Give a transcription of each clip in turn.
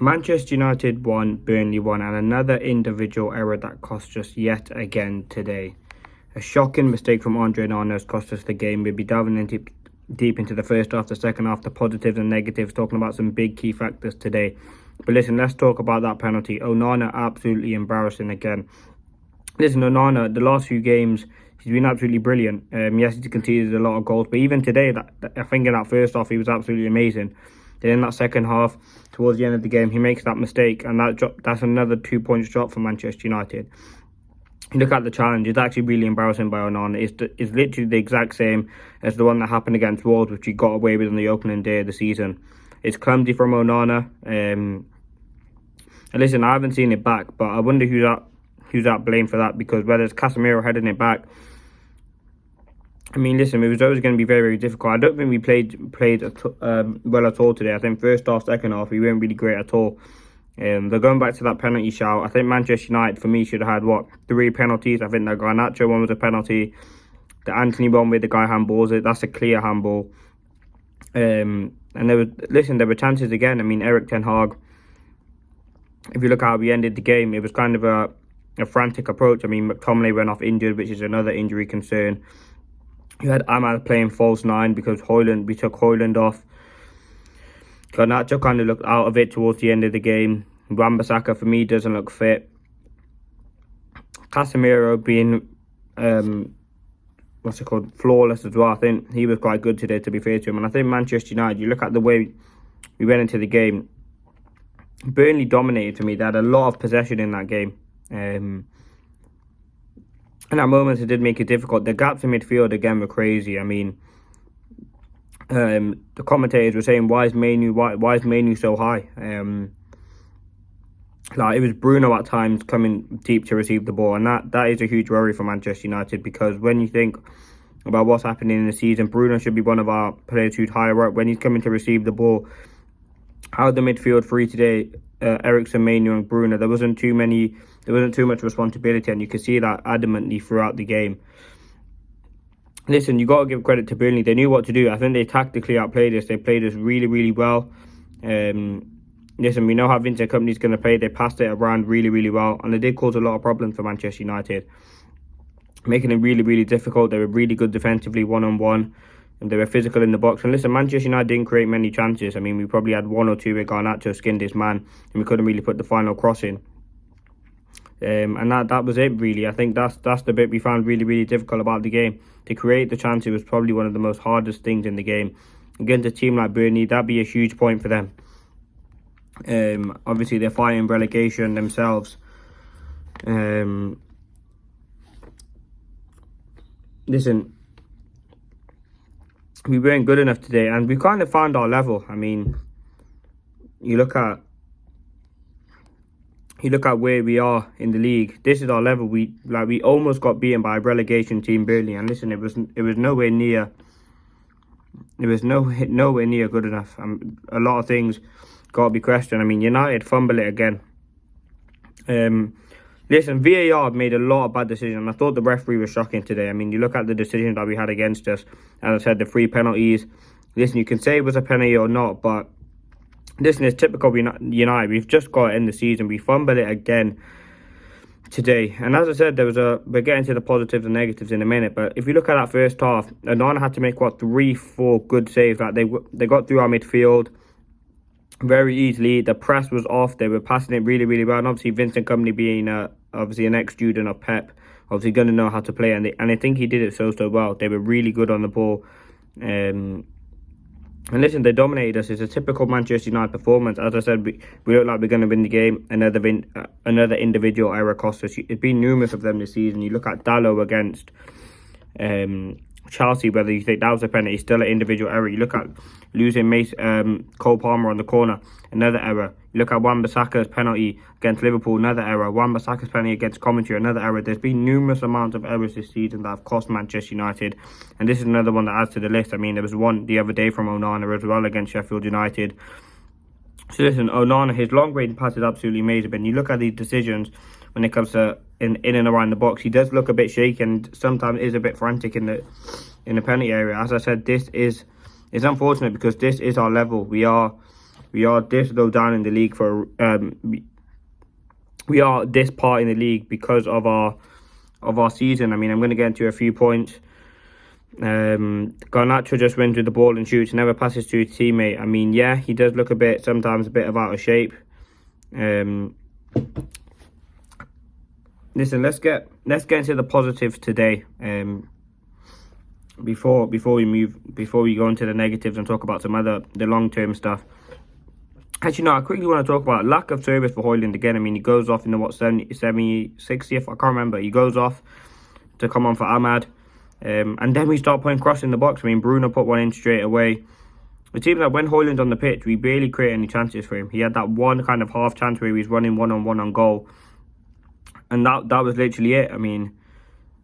Manchester United won, Burnley won, and another individual error that cost us yet again today. A shocking mistake from Andre Onana has cost us the game. We'll be diving into deep into the first half, the second half, the positives and negatives, talking about some big key factors today. But listen, let's talk about that penalty. Onana absolutely embarrassing again. Listen, Onana, the last few games, he's been absolutely brilliant. Yes, he's conceded a lot of goals, but even today, I think in that first half, he was absolutely amazing. Then in that second half, towards the end of the game, he makes that mistake, and that's another 2 points drop for Manchester United. You look at the challenge, it's actually really embarrassing by Onana. It's literally the exact same as the one that happened against Wolves, which he got away with on the opening day of the season. It's clumsy from Onana. And listen, I haven't seen it back, but I wonder who's at blame for that, because whether it's Casemiro heading it back, I mean, listen, it was always going to be very, very difficult. I don't think we played well at all today. I think first half, second half, we weren't really great at all. They're going back to that penalty shout. I think Manchester United, for me, should have had, 3 penalties. I think the Garnacho one was a penalty. The Anthony one where the guy handballs it, that's a clear handball. And there were chances again. I mean, Eric Ten Hag, if you look at how we ended the game, it was kind of a frantic approach. I mean, McTominay went off injured, which is another injury concern. You had Ahmad playing false 9 because we took Højlund off. Garnacho kind of looked out of it towards the end of the game. Wan-Bissaka, for me, doesn't look fit. Casemiro being, flawless as well. I think he was quite good today, to be fair to him. And I think Manchester United, you look at the way we went into the game, Burnley dominated for me. They had a lot of possession in that game. And at moments, it did make it difficult. The gaps in midfield, again, were crazy. I mean, the commentators were saying, why is Manu so high? It was Bruno at times coming deep to receive the ball. And that is a huge worry for Manchester United, because when you think about what's happening in the season, Bruno should be one of our players who's higher up. When he's coming to receive the ball, how the midfield three today, Eriksen, Manu and Bruno, there wasn't too much responsibility, and you could see that adamantly throughout the game. Listen, you got to give credit to Burnley. They knew what to do. I think they tactically outplayed us. They played us really, really well. Listen, we know how Vincent Kompany's going to play. They passed it around really, really well, and they did cause a lot of problems for Manchester United, making it really, really difficult. They were really good defensively, one-on-one, and they were physical in the box. And listen, Manchester United didn't create many chances. I mean, we probably had 1 or 2 where Garnacho skinned his man, and we couldn't really put the final cross in. And that was it, really. I think that's the bit we found really, really difficult about the game. To create the chance, it was probably one of the most hardest things in the game. Against a team like Burnley, that'd be a huge point for them. Obviously, they're fighting relegation themselves. Listen, we weren't good enough today, and we kind of found our level. I mean, you look at where we are in the league. This is our level. We almost got beaten by a relegation team, Burnley. And listen, it was nowhere near. It was nowhere near good enough. A lot of things got to be questioned. I mean, United fumble it again. Listen, VAR made a lot of bad decisions. I thought the referee was shocking today. I mean, you look at the decisions that we had against us. As I said, the 3 penalties. Listen, you can say it was a penalty or not, but listen, it's typical United. We've just got to end the season. We fumbled it again today. And as I said, we're getting to the positives and negatives in a minute. But if you look at that first half, Onana had to make, 3-4 good saves. Like they got through our midfield very easily. The press was off. They were passing it really, really well. And obviously, Vincent Kompany being obviously an ex-student of Pep, obviously going to know how to play. And I think he did it so well. They were really good on the ball. And listen, they dominated us. It's a typical Manchester United performance. As I said, we look like we're going to win the game. Another individual error cost us. It's been numerous of them this season. You look at Dalot against Chelsea, whether you think that was a penalty, still an individual error. You look at losing Cole Palmer on the corner, another error. You look at Wan-Bissaka's penalty against Liverpool, another error. Wan-Bissaka's penalty against Coventry, another error. There's been numerous amounts of errors this season that have cost Manchester United, and this is another one that adds to the list. I mean, there was one the other day from Onana as well against Sheffield United. So listen, Onana, his long range pass is absolutely amazing, but you look at these decisions when it comes to in and around the box, he does look a bit shaky and sometimes is a bit frantic in the penalty area. As I said, it's unfortunate because this is our level. We are We are this low down in the league for we are this part in the league because of our season. I mean, I'm going to get into a few points. Garnacho just wins with the ball and shoots, never passes to his teammate. I mean, yeah, he does look sometimes a bit out of shape. Listen, let's get into the positives today. Before we go into the negatives and talk about the long-term stuff. Actually, no, I quickly want to talk about lack of service for Højlund again. I mean, he goes off in the 60th, I can't remember. He goes off to come on for Ahmad. And then we start playing cross in the box. I mean, Bruno put one in straight away. It seems like when Højlund's on the pitch, we barely create any chances for him. He had that one kind of half chance where he was running one-on-one on goal. And that was literally it. I mean,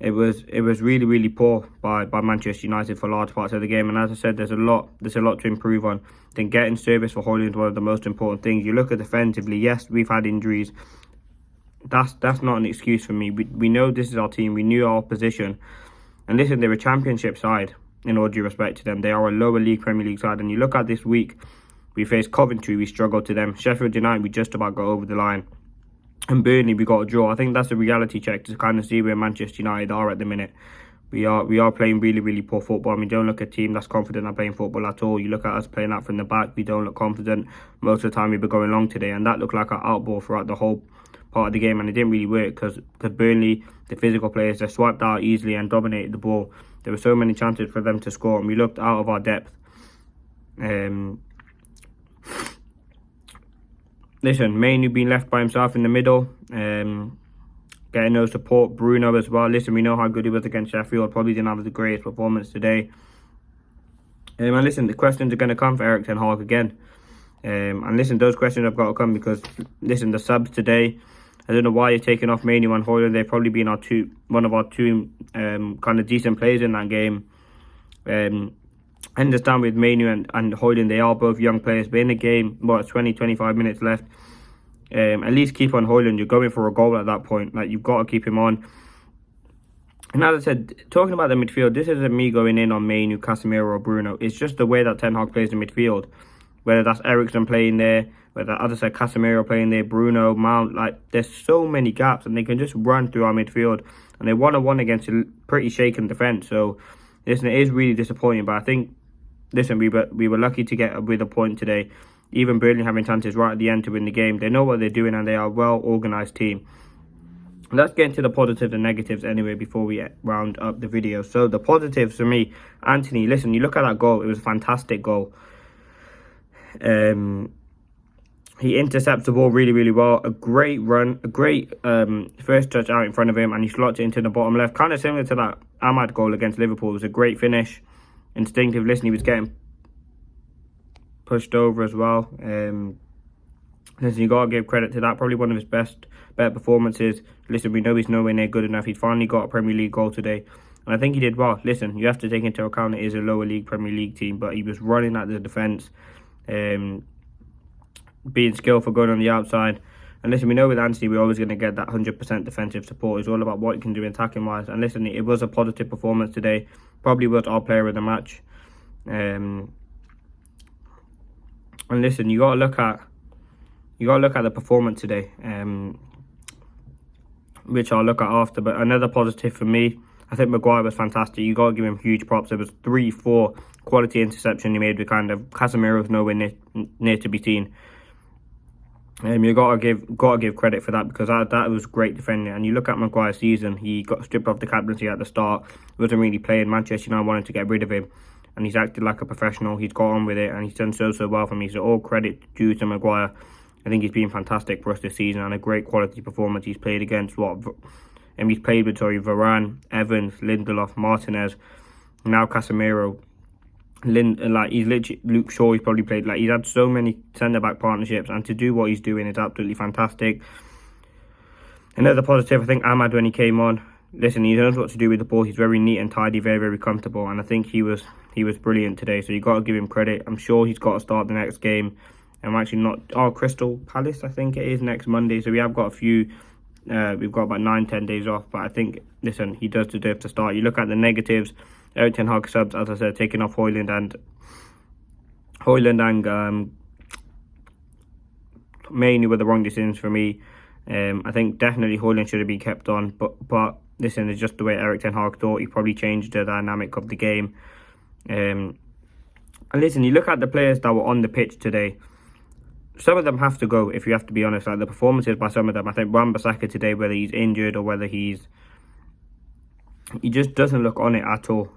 it was really, really poor by Manchester United for large parts of the game. And as I said, there's a lot to improve on. I think getting service for Højlund is one of the most important things. You look at defensively, yes, we've had injuries. That's not an excuse for me. We know this is our team. We knew our position. And listen, they're a championship side, in all due respect to them. They are a lower league Premier League side. And you look at this week, we faced Coventry, we struggled to them. Sheffield United, we just about got over the line. And Burnley, we got a draw. I think that's a reality check to kind of see where Manchester United are at the minute. We are playing really, really poor football. I mean, don't look at a team that's confident at playing football at all. You look at us playing out from the back, we don't look confident. Most of the time, we've been going long today. And that looked like our outball throughout the whole part of the game. And it didn't really work because Burnley, the physical players, they swiped out easily and dominated the ball. There were so many chances for them to score. And we looked out of our depth. Listen, Mainu being left by himself in the middle. Getting no support. Bruno as well. Listen, we know how good he was against Sheffield. Probably didn't have the greatest performance today. And listen, the questions are going to come for Erik ten Hag again. And listen, those questions have got to come because, listen, the subs today, I don't know why you're taking off Mainu and Højlund. They've probably been one of our two kind of decent players in that game. I understand with Mainu and Højlund, they are both young players. But in the game, it's 20-25 minutes left. At least keep on Højlund. You're going for a goal at that point. Like, you've got to keep him on. And as I said, talking about the midfield, this isn't me going in on Mainu, Casemiro or Bruno. It's just the way that Ten Hag plays the midfield. Whether that's Eriksen playing there, whether, as I said, Casemiro playing there, Bruno, Mount. Like, there's so many gaps and they can just run through our midfield. And they 1-on-1 against a pretty shaken defence. So, listen, it is really disappointing. But I think, listen, we were lucky to get with a point today. Even Burnley having chances right at the end to win the game. They know what they're doing and they are a well-organised team. Let's get into the positives and negatives anyway before we round up the video. So the positives for me, Anthony, listen, you look at that goal. It was a fantastic goal. He intercepts the ball really, really well. A great run, a great first touch out in front of him, and he slots it into the bottom left. Kind of similar to that Ahmad goal against Liverpool. It was a great finish. Instinctive. Listen, he was getting pushed over as well. Listen, you got to give credit to that. Probably one of his better performances. Listen, we know he's nowhere near good enough. He's finally got a Premier League goal today. And I think he did well. Listen, you have to take into account it is a lower league Premier League team, but he was running at the defence, being skillful, going on the outside. And listen, we know with Anthony, we're always going to get that 100% defensive support. It's all about what he can do attacking-wise. And listen, it was a positive performance today. Probably was our player of the match. And listen, you got to look at the performance today, which I'll look at after. But another positive for me, I think Maguire was fantastic. You got to give him huge props. There was 3-4 quality interception he made with kind of Casemiro's nowhere near to be seen. You got to give credit for that because that was great defending. And you look at Maguire's season, he got stripped off the captaincy at the start. Wasn't really playing. Manchester United wanted to get rid of him, and he's acted like a professional. He's got on with it, and he's done so well for me. So all credit due to Maguire. I think he's been fantastic for us this season and a great quality performance. He's played against he's played with Varane, Evans, Lindelof, Martinez, now Casemiro. He's literally Luke Shaw. He's probably played he's had so many centre back partnerships, and to do what he's doing is absolutely fantastic. Another positive, I think Ahmad when he came on. Listen, he knows what to do with the ball. He's very neat and tidy, very, very comfortable, and I think he was brilliant today. So you got to give him credit. I'm sure he's got to start the next game. I'm actually not. Crystal Palace, I think it is next Monday. So we have got a few. We've got about 9-10 days off, but I think, listen, he does deserve to start. You look at the negatives. Erik ten Hag subs, as I said, taking off Højlund and mainly were the wrong decisions for me. I think definitely Hoyland should have been kept on, but listen, it's just the way Erik ten Hag thought. He probably changed the dynamic of the game. And listen, you look at the players that were on the pitch today. Some of them have to go, if you have to be honest. Like the performances by some of them, I think Wan-Bissaka today, whether he's injured or whether he just doesn't look on it at all.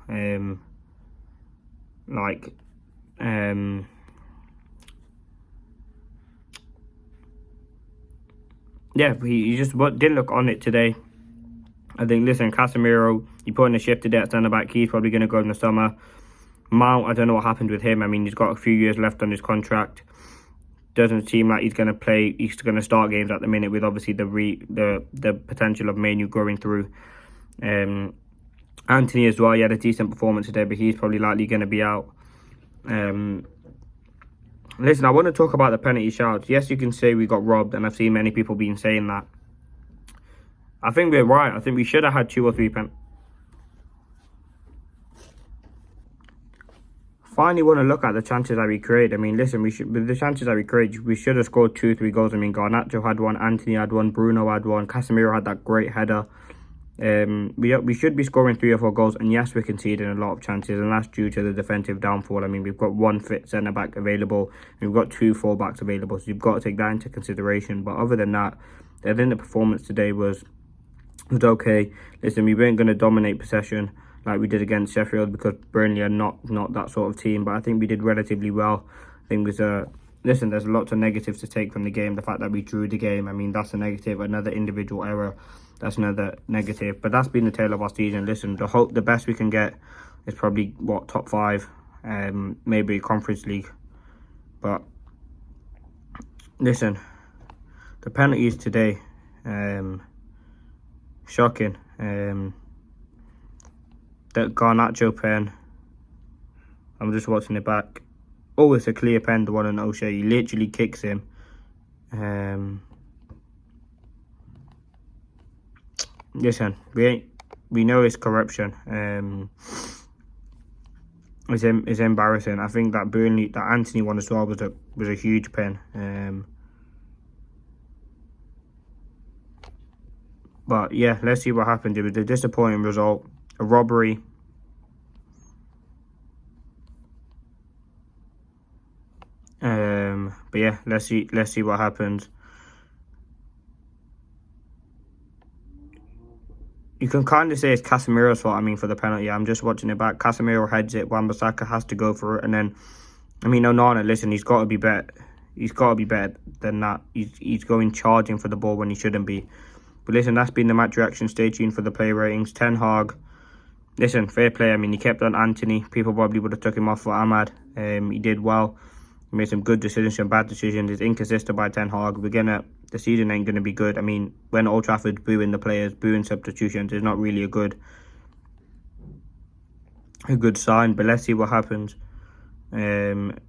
Yeah, he just didn't look on it today. I think, listen, Casemiro, you put in a shift today at centre-back. He's probably going to go in the summer. Mount, I don't know what happened with him. I mean, he's got a few years left on his contract. Doesn't seem like he's going to play. He's going to start games at the minute with obviously the potential of Manu going through. Anthony as well, he had a decent performance today, but he's probably likely going to be out. Listen, I want to talk about the penalty shouts. Yes, you can say we got robbed, and I've seen many people been saying that. I think we're right. I think we should have had 2 or 3 penalties. Finally want to look at the chances that we create. I mean, listen, with the chances that we create, we should have scored 2-3 goals. I mean, Garnacho had one, Anthony had one, Bruno had one, Casemiro had that great header. We should be scoring 3 or 4 goals, and yes, we're conceding a lot of chances, and that's due to the defensive downfall. I mean, we've got 1 fit centre back available, and we've got 2 full backs available, so you've got to take that into consideration. But other than that, I think the performance today was okay. Listen, we weren't going to dominate possession like we did against Sheffield, because Burnley are not that sort of team, but I think we did relatively well. I think listen, there's lots of negatives to take from the game. The fact that we drew the game, I mean, that's a negative. Another individual error, that's another negative. But that's been the tale of our season. Listen, the best we can get is probably, top 5, maybe Conference League. But listen, the penalties today, shocking. That Garnacho pen, I'm just watching it back. Oh, it's a clear pen, the one on O'Shea. He literally kicks him. Listen, we know it's corruption. It's embarrassing. I think that that Anthony one as well was a huge pen. But yeah, let's see what happened. It was a disappointing result, a robbery. But yeah, let's see what happens. You can kind of say it's Casemiro's fault, I mean, for the penalty. I'm just watching it back. Casemiro heads it, Wan-Bissaka has to go for it, and then, I mean, ONANA, listen, he's got to be better. He's got to be better than that. He's going charging for the ball when he shouldn't be. But listen, that's been the match reaction. Stay tuned for the play ratings. Ten Hag, listen, fair play. I mean, he kept on Anthony. People probably would have took him off for Ahmad. He did well. He made some good decisions, some bad decisions. It's inconsistent by Ten Hag. The season ain't going to be good. I mean, when Old Trafford's booing the players, booing substitutions, is not really a good sign. But let's see what happens. Let's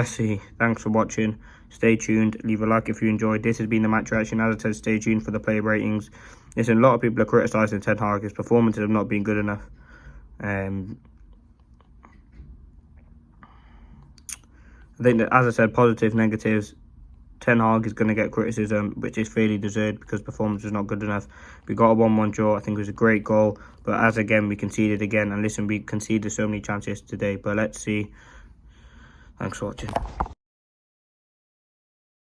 see. Thanks for watching. Stay tuned. Leave a like if you enjoyed. This has been the match reaction. As I said, stay tuned for the play ratings. Listen, a lot of people are criticising Ten Hag. His performances have not been good enough. I think that, as I said, positives, negatives. Ten Hag is going to get criticism, which is fairly deserved because performance was not good enough. We got a 1-1 draw. I think it was a great goal. But as again, we conceded again. And listen, we conceded so many chances today. But let's see. Thanks for watching.